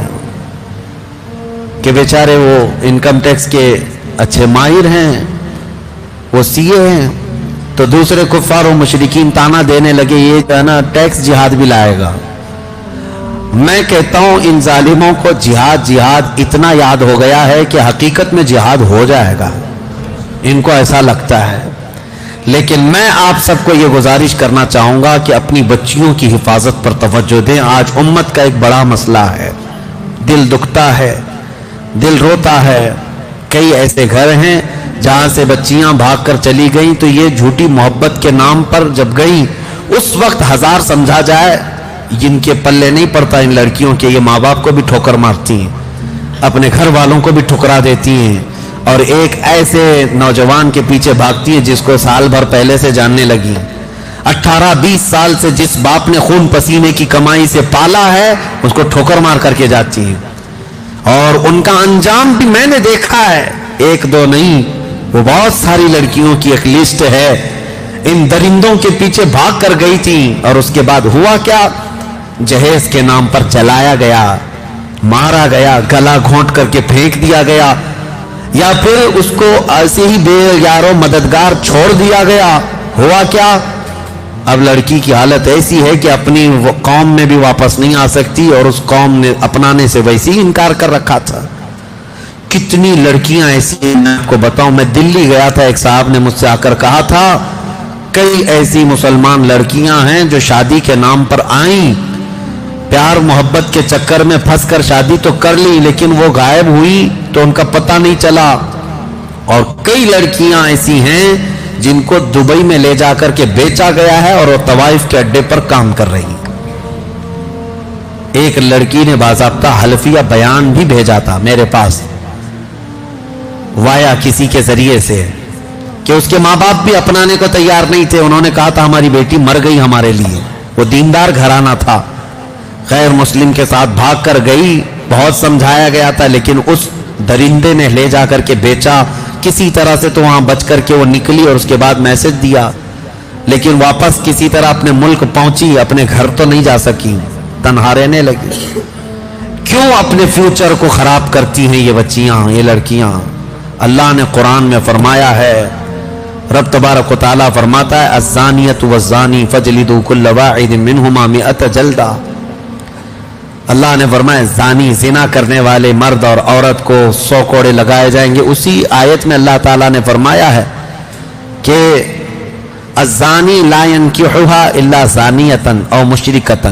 کہ بیچارے وہ انکم ٹیکس کے اچھے ماہر ہیں، وہ CA ہیں، تو دوسرے کفار و مشرکین تانا دینے لگے یہ جو ہے نا ٹیکس جہاد بھی لائے گا۔ میں کہتا ہوں ان ظالموں کو جہاد اتنا یاد ہو گیا ہے کہ حقیقت میں جہاد ہو جائے گا، ان کو ایسا لگتا ہے۔ لیکن میں آپ سب کو یہ گزارش کرنا چاہوں گا کہ اپنی بچیوں کی حفاظت پر توجہ دیں۔ آج امت کا ایک بڑا مسئلہ ہے، دل دکھتا ہے، دل روتا ہے۔ کئی ایسے گھر ہیں جہاں سے بچیاں بھاگ کر چلی گئیں تو یہ جھوٹی محبت کے نام پر جب گئیں، اس وقت ہزار سمجھا جائے، جن کے پلے نہیں پڑتا ان لڑکیوں کے، یہ ماں باپ کو بھی ٹھوکر مارتی ہیں، اپنے گھر والوں کو بھی ٹھکرا دیتی ہیں، اور ایک ایسے نوجوان کے پیچھے بھاگتی ہیں جس کو سال بھر پہلے سے جاننے لگی، 18-20 سال سے جس باپ نے خون پسینے کی کمائی سے پالا ہے اس کو ٹھوکر مار کر کے جاتی ہیں، اور ان کا انجام بھی میں نے دیکھا ہے، ایک دو نہیں، وہ بہت ساری لڑکیوں کی ایک لسٹ ہے، ان درندوں کے پیچھے بھاگ کر گئی تھی، اور اس کے بعد ہوا کیا؟ جہیز کے نام پر جلایا گیا، مارا گیا، گلا گھونٹ کر کے پھینک دیا گیا، یا پھر اس کو ایسے ہی بے یارو مددگار چھوڑ دیا گیا۔ ہوا کیا؟ اب لڑکی کی حالت ایسی ہے کہ اپنی قوم میں بھی واپس نہیں آ سکتی، اور اس قوم نے اپنانے سے ویسے ہی انکار کر رکھا تھا۔ کتنی لڑکیاں ایسی ہیں، میں آپ کو بتاؤں، میں دلی گیا تھا، ایک صاحب نے مجھ سے آ کر کہا تھا کئی ایسی مسلمان لڑکیاں ہیں جو شادی کے نام پر آئیں، پیار محبت کے چکر میں پھنس کر شادی تو کر لی، لیکن وہ غائب ہوئی تو ان کا پتہ نہیں چلا، اور کئی لڑکیاں ایسی ہیں جن کو دبئی میں لے جا کر کے بیچا گیا ہے اور وہ طوائف کے اڈے پر کام کر رہی ہیں۔ ایک لڑکی نے باضابطہ حلفیہ بیان بھی بھیجا تھا میرے پاس وایا کسی کے ذریعے سے، کہ اس کے ماں باپ بھی اپنانے کو تیار نہیں تھے، انہوں نے کہا تھا ہماری بیٹی مر گئی ہمارے لیے۔ وہ دیندار گھرانہ تھا، غیر مسلم کے ساتھ بھاگ کر گئی، بہت سمجھایا گیا تھا، لیکن اس درندے نے لے جا کر کے بیچا کسی طرح سے، تو وہاں بچ کر کے وہ نکلی، اور اس کے بعد میسج دیا، لیکن واپس کسی طرح اپنے ملک پہنچی، اپنے گھر تو نہیں جا سکی، تنہا رہنے لگی۔ کیوں اپنے فیوچر کو خراب کرتی ہیں یہ بچیاں، یہ لڑکیاں؟ اللہ نے قرآن میں فرمایا ہے، رب تبارک و تعالیٰ فرماتا ہے الزانیۃ والزانی فجلدوا کل واحد منہما 100 جلدہ۔ اللہ نے فرمایا زانی، زنا کرنے والے مرد اور عورت کو 100 کوڑے لگائے جائیں گے۔ اسی آیت میں اللہ تعالیٰ نے فرمایا ہے کہ الزانی لا ينکحها الا زانیۃ او مشرکۃ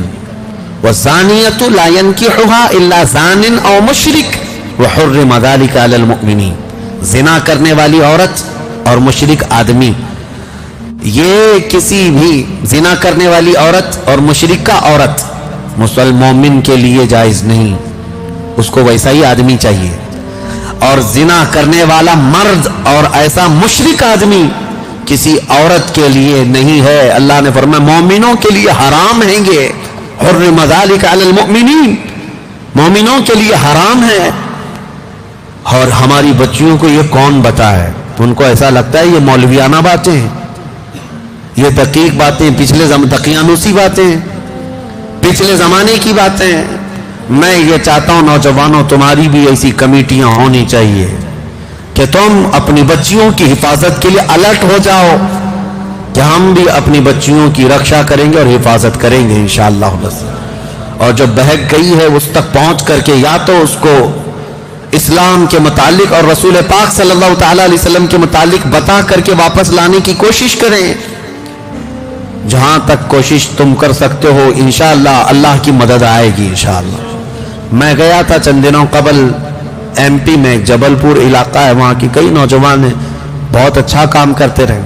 والزانیۃ لا ينکحها الا زان او مشرک۔ وحرم ذلك علی المؤمنین. زنا کرنے والی عورت اور مشرک آدمی، یہ کسی بھی زنا کرنے والی عورت اور مشرکہ عورت مومن کے لیے جائز نہیں، اس کو ویسا ہی آدمی چاہیے. اور زنا کرنے والا مرد اور ایسا مشرک آدمی کسی عورت کے لیے نہیں ہے. اللہ نے فرمایا مومنوں کے لیے حرام ہیں گے. حرم ذلک علی المؤمنین، مومنوں کے لیے حرام ہے. اور ہماری بچیوں کو یہ کون بتائے؟ ان کو ایسا لگتا ہے یہ مولویانہ باتیں ہیں، یہ دقیق باتیں، دقیانوسی باتیں ہیں، پچھلے زمانے کی باتیں ہیں. میں یہ چاہتا ہوں نوجوانوں، تمہاری بھی ایسی کمیٹیاں ہونی چاہیے کہ تم اپنی بچیوں کی حفاظت کے لیے الرٹ ہو جاؤ کہ ہم بھی اپنی بچیوں کی رکشا کریں گے اور حفاظت کریں گے انشاءاللہ. بس اور جو بہک گئی ہے اس تک پہنچ کر کے یا تو اس کو اسلام کے متعلق اور رسول پاک صلی اللہ تعالی علیہ وسلم کے متعلق بتا کر کے واپس لانے کی کوشش کریں. جہاں تک کوشش تم کر سکتے ہو انشاءاللہ اللہ کی مدد آئے گی انشاءاللہ. میں گیا تھا چند دنوں قبل ایم پی میں، جبل پور علاقہ ہے، وہاں کی کئی نوجوان ہیں، بہت اچھا کام کرتے رہے.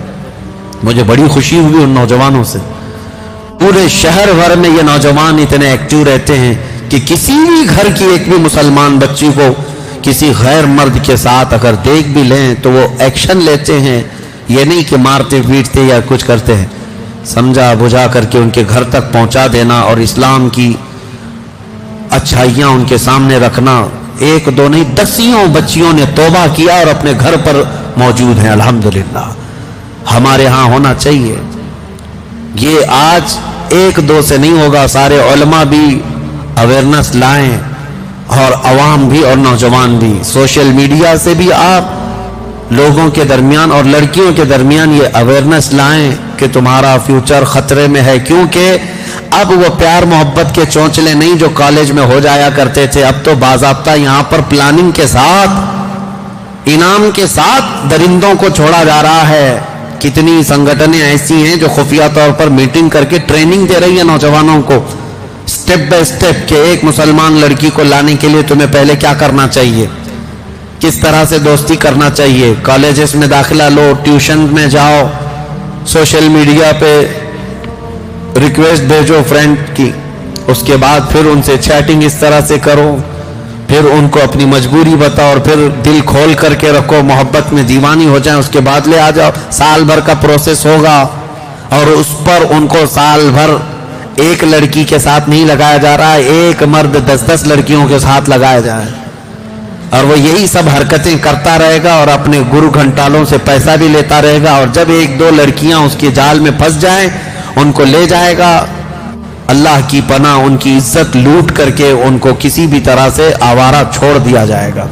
مجھے بڑی خوشی ہوئی ان نوجوانوں سے. پورے شہر بھر میں یہ نوجوان اتنے ایکٹیو رہتے ہیں کہ کسی بھی گھر کی ایک بھی مسلمان بچی کو کسی غیر مرد کے ساتھ اگر دیکھ بھی لیں تو وہ ایکشن لیتے ہیں. یہ نہیں کہ مارتے پیٹتے یا کچھ کرتے ہیں، سمجھا بجھا کر کے ان کے گھر تک پہنچا دینا اور اسلام کی اچھائیاں ان کے سامنے رکھنا. ایک دو نہیں، دسیوں بچیوں نے توبہ کیا اور اپنے گھر پر موجود ہیں الحمدللہ. ہمارے ہاں ہونا چاہیے. یہ آج ایک دو سے نہیں ہوگا، سارے علماء بھی اویئرنس لائیں اور عوام بھی اور نوجوان بھی. سوشل میڈیا سے بھی آپ لوگوں کے درمیان اور لڑکیوں کے درمیان یہ اویئرنس لائیں کہ تمہارا فیوچر خطرے میں ہے. کیونکہ اب وہ پیار محبت کے چونچلے نہیں جو کالج میں ہو جایا کرتے تھے، اب تو باضابطہ یہاں پر پلاننگ کے ساتھ، انعام کے ساتھ درندوں کو چھوڑا جا رہا ہے. کتنی سنگٹنیں ایسی ہیں جو خفیہ طور پر میٹنگ کر کے ٹریننگ دے رہی ہیں نوجوانوں کو سٹیپ بائی سٹیپ کہ ایک مسلمان لڑکی کو لانے کے لیے تمہیں پہلے کیا کرنا چاہیے، کس طرح سے دوستی کرنا چاہیے، کالجز میں داخلہ لو، ٹیوشن میں جاؤ، سوشل میڈیا پہ ریکویسٹ بھیجو فرینڈ کی، اس کے بعد پھر ان سے چیٹنگ اس طرح سے کرو، پھر ان کو اپنی مجبوری بتاؤ اور پھر دل کھول کر کے رکھو، محبت میں دیوانی ہو جائیں، اس کے بعد لے آ جاؤ. سال بھر کا پروسیس ہوگا اور اس پر ان کو سال بھر ایک لڑکی کے ساتھ نہیں لگایا جا رہا ہے، ایک مرد 10 لڑکیوں کے ساتھ لگایا جائے اور وہ یہی سب حرکتیں کرتا رہے گا اور اپنے گرو گھنٹالوں سے پیسہ بھی لیتا رہے گا. اور جب ایک دو لڑکیاں اس کے جال میں پھنس جائیں ان کو لے جائے گا. اللہ کی پناہ، ان کی عزت لوٹ کر کے ان کو کسی بھی طرح سے آوارہ چھوڑ دیا جائے گا.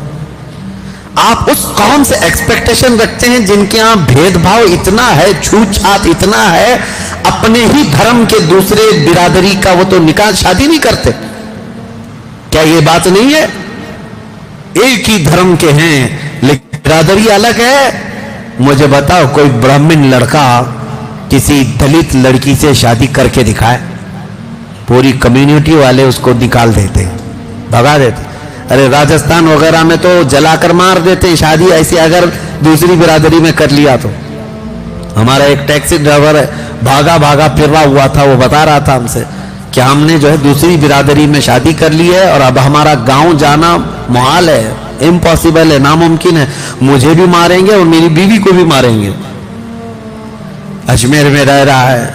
آپ اس قوم سے ایکسپیکٹیشن رکھتے ہیں جن کے ہاں بھید بھاؤ اتنا ہے، چھوت چھات اتنا ہے، اپنے ہی دھرم کے دوسرے برادری کا وہ تو نکاح شادی نہیں کرتے. کیا یہ بات نہیں ہے؟ ایک ہی دھرم کے ہیں لیکن برادری الگ ہے. مجھے بتاؤ کوئی برہمن لڑکا کسی دلت لڑکی سے شادی کر کے دکھائے، پوری کمیونٹی والے اس کو نکال دیتے، بھگا دیتے. ارے راجستھان وغیرہ میں تو جلا کر مار دیتے شادی ایسی اگر دوسری برادری میں کر لیا تو. ہمارا ایک ٹیکسی ڈرائیور ہے، بھاگا بھاگا پھر رہا ہوا تھا، وہ بتا رہا تھا ہم سے کہ ہم نے جو ہے دوسری برادری میں شادی کر لی ہے اور اب ہمارا گاؤں جانا محال ہے، امپاسبل ہے، ناممکن ہے. مجھے بھی ماریں گے اور میری بیوی کو بھی ماریں گے. اجمیر میں رہ رہا ہے.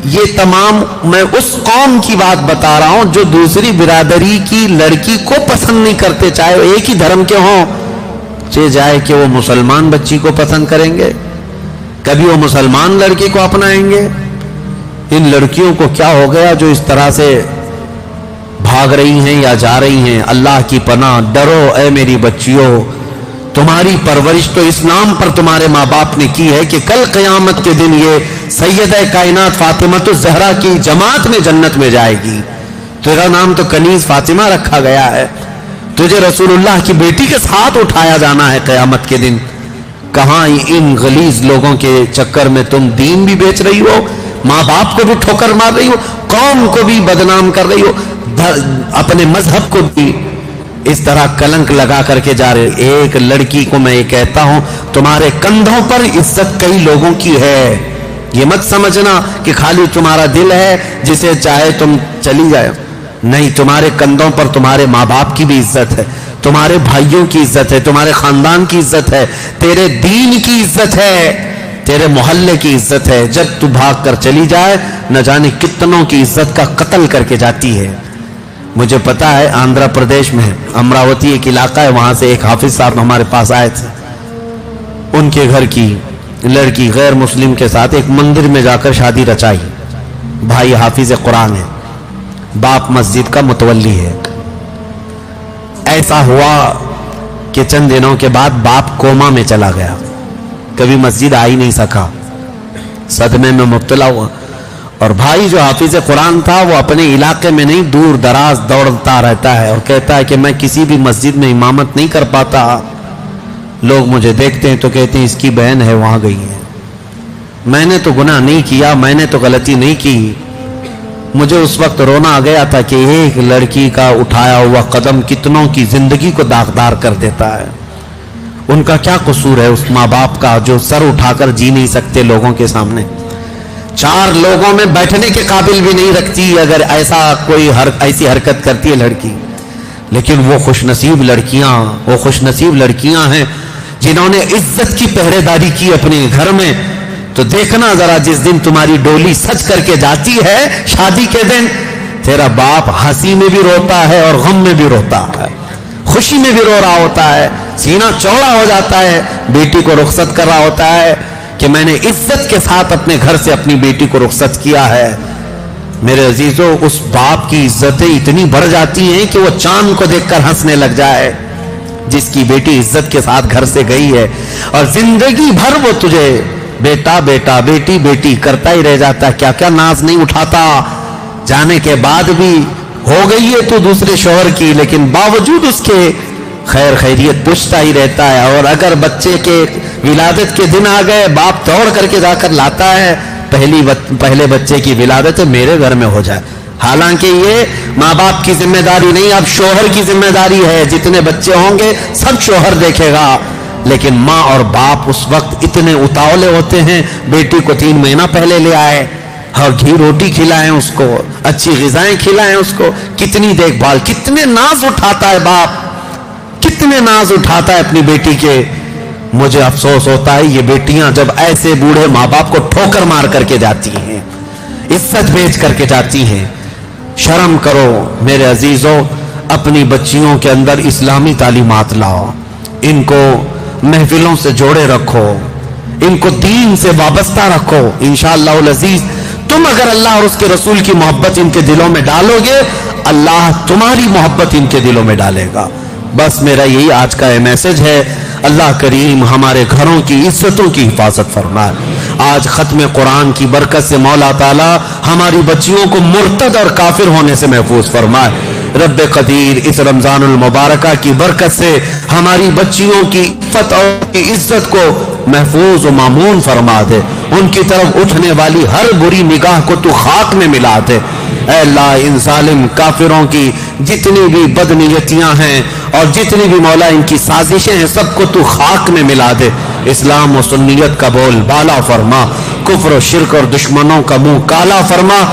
یہ تمام میں اس قوم کی بات بتا رہا ہوں جو دوسری برادری کی لڑکی کو پسند نہیں کرتے، چاہے وہ ایک ہی دھرم کے ہوں. چاہے جائے کہ وہ مسلمان بچی کو پسند کریں گے، کبھی وہ مسلمان لڑکی کو اپنائیں گے. ان لڑکیوں کو کیا ہو گیا جو اس طرح سے بھاگ رہی ہیں یا جا رہی ہیں؟ اللہ کی پناہ، ڈرو اے میری بچیوں. تمہاری پرورش تو اس نام پر تمہارے ماں باپ نے کی ہے کہ کل قیامت کے دن یہ سیدہ کائنات فاطمہ الزہرا کی جماعت میں جنت میں جائے گی. تیرا نام تو کنیز فاطمہ رکھا گیا ہے، تجھے رسول اللہ کی بیٹی کے ساتھ اٹھایا جانا ہے قیامت کے دن. کہاں ان غلیظ لوگوں کے چکر میں تم دین بھی بیچ رہی ہو، ماں باپ کو بھی ٹھوکر مار رہی ہو، قوم کو بھی بدنام کر رہی ہو، اپنے مذہب کو بھی اس طرح کلنک لگا کر کے جا رہے. ایک لڑکی کو میں یہ کہتا ہوں تمہارے کندھوں پر عزت کئی لوگوں کی ہے. یہ مت سمجھنا کہ خالی تمہارا دل ہے جسے چاہے تم چلی جائے. نہیں, تمہارے کندھوں پر تمہارے ماں باپ کی بھی عزت ہے, تمہارے بھائیوں کی عزت ہے, تمہارے خاندان کی عزت ہے, تیرے دین کی عزت ہے, تیرے محلے کی عزت ہے. جب تو بھاگ کر چلی جائے نہ جانے کتنوں کی عزت کا قتل کر کے جاتی ہے. مجھے پتا ہے آندھرا پردیش میں امراوتی ایک علاقہ ہے, وہاں سے ایک حافظ صاحب ہمارے پاس آئے تھے. ان کے گھر کی لڑکی غیر مسلم کے ساتھ ایک مندر میں جا کر شادی رچائی. بھائی حافظ قرآن ہے, باپ مسجد کا متولی ہے. ایسا ہوا کہ چند دنوں کے بعد باپ کوما میں چلا گیا, کبھی مسجد آ ہی نہیں سکا, صدمے میں مبتلا ہوا. اور بھائی جو حافظ قرآن تھا وہ اپنے علاقے میں نہیں دور دراز دوڑتا رہتا ہے اور کہتا ہے کہ میں کسی بھی مسجد میں امامت نہیں کر پاتا. لوگ مجھے دیکھتے ہیں تو کہتے ہیں اس کی بہن ہے وہاں گئی ہے. میں نے تو گناہ نہیں کیا, میں نے تو غلطی نہیں کی. مجھے اس وقت رونا آ گیا تھا کہ ایک لڑکی کا اٹھایا ہوا قدم کتنوں کی زندگی کو داغدار کر دیتا ہے. ان کا کیا قصور ہے اس ماں باپ کا جو سر اٹھا کر جی نہیں سکتے لوگوں کے سامنے, چار لوگوں میں بیٹھنے کے قابل بھی نہیں رکھتی اگر ایسا کوئی ایسی حرکت کرتی ہے لڑکی. لیکن وہ خوش نصیب لڑکیاں ہیں جنہوں نے عزت کی پہرے داری کی اپنے گھر میں. تو دیکھنا ذرا جس دن تمہاری ڈولی سج کر کے جاتی ہے شادی کے دن, تیرا باپ ہنسی میں بھی روتا ہے اور غم میں بھی روتا ہے, خوشی میں بھی رو رہا ہوتا ہے, سینہ چوڑا ہو جاتا ہے, بیٹی کو رخصت کر رہا ہوتا ہے کہ میں نے عزت کے ساتھ اپنے گھر سے اپنی بیٹی کو رخصت کیا ہے. میرے عزیزو, اس باپ کی عزتیں اتنی بڑھ جاتی ہیں کہ وہ چاند کو دیکھ کر ہنسنے لگ جائے جس کی بیٹی عزت کے ساتھ گھر سے گئی ہے, اور زندگی بھر وہ تجھے بیٹا بیٹا بیٹی بیٹی کرتا ہی رہ جاتا ہے. کیا کیا ناز نہیں اٹھاتا, جانے کے بعد بھی ہو گئی ہے تو دوسرے شوہر کی, لیکن باوجود اس کے خیر خیریت پوچھتا ہی رہتا ہے. اور اگر بچے کے ولادت کے دن آ گئے باپ دوڑ کر کے جا کر لاتا ہے, پہلے بچے کی ولادت میرے گھر میں ہو جائے. حالانکہ یہ ماں باپ کی ذمہ داری نہیں, اب شوہر کی ذمہ داری ہے. جتنے بچے ہوں گے سب شوہر دیکھے گا, لیکن ماں اور باپ اس وقت اتنے اتاولے ہوتے ہیں. بیٹی کو 3 مہینہ پہلے لے آئے اور گھی روٹی کھلائیں اس کو, اچھی غذائیں کھلائیں اس کو, کتنی دیکھ بھال, کتنے ناز اٹھاتا ہے باپ, کتنے ناز اٹھاتا ہے اپنی بیٹی کے. مجھے افسوس ہوتا ہے یہ بیٹیاں جب ایسے بوڑھے ماں باپ کو ٹھوکر مار کر کے جاتی ہیں, عزت بیچ کر کے جاتی ہیں. شرم کرو میرے عزیزو, اپنی بچیوں کے اندر اسلامی تعلیمات لاؤ, ان کو محفلوں سے جوڑے رکھو, ان کو دین سے وابستہ رکھو. انشاءاللہ العزیز تم اگر اللہ اور اس کے رسول کی محبت ان کے دلوں میں ڈالو گے, اللہ تمہاری محبت ان کے دلوں میں ڈالے گا. بس میرا یہی آج کا میسج ہے. اللہ کریم ہمارے گھروں کی عزتوں کی حفاظت فرمائے. آج ختم قرآن کی برکت سے مولا تعالی ہماری بچیوں کو مرتد اور کافر ہونے سے محفوظ فرمائے. رب قدیر اس رمضان المبارکہ کی برکت سے ہماری بچیوں کی عفت اور عزت کو محفوظ و مامون فرما دے. ان کی طرف اٹھنے والی ہر بری نگاہ کو تو خاک میں ملا دے. اے اللہ ان ظالم کافروں کی جتنی بھی بدنیتیاں ہیں اور جتنی بھی مولا ان کی سازشیں ہیں سب کو تو خاک میں ملا دے. اسلام و سنیت کا بول بالا فرما, کفر و شرک اور دشمنوں کا منہ کالا فرما.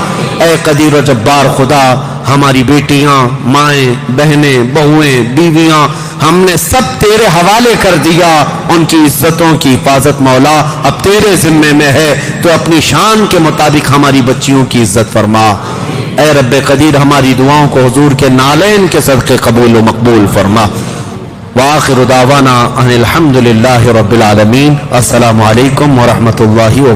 اے قدیر و جبار خدا, ہماری بیٹیاں, مائیں, بہنیں, بہویں, بیویاں ہم نے سب تیرے حوالے کر دیا. ان کی عزتوں کی حفاظت مولا اب تیرے ذمے میں ہے. تو اپنی شان کے مطابق ہماری بچیوں کی عزت فرما. اے رب قدیر ہماری دعاؤں کو حضور کے نالین کے صدقے قبول و مقبول فرما. وآخر دعوانا ان الحمد للہ رب العالمین. السلام علیکم ورحمۃ اللہ وبرکاتہ.